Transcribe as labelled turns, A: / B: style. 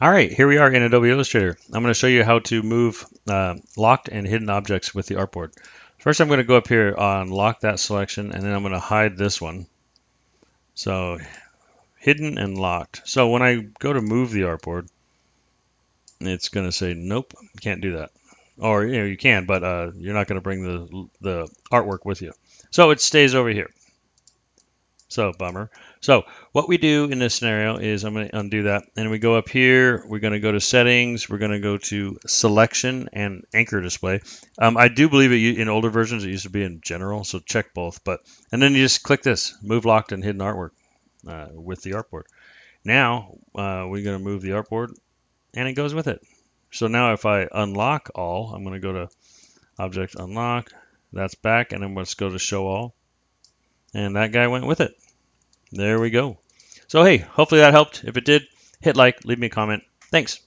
A: All right, here we are in Adobe Illustrator. I'm going to show you how to move locked and hidden objects with the artboard. First, I'm going to go up here on lock that selection, and then I'm going to hide this one. So hidden and locked. So when I go to move the artboard, it's going to say, nope, can't do that. Or, you can, but you're not going to bring the artwork with you. So it stays over here. So bummer. So what we do in this scenario is I'm going to undo that, and we go up here. We're going to go to settings. We're going to go to selection and anchor display. I do believe in older versions it used to be in general, so check both. And then you just click this, move locked and hidden artwork with the artboard. Now we're going to move the artboard, and it goes with it. So now if I unlock all, I'm going to go to object unlock. That's back, and then let's go to show all. And that guy went with it. There we go. So hey, hopefully that helped. If it did, hit like, leave me a comment. Thanks.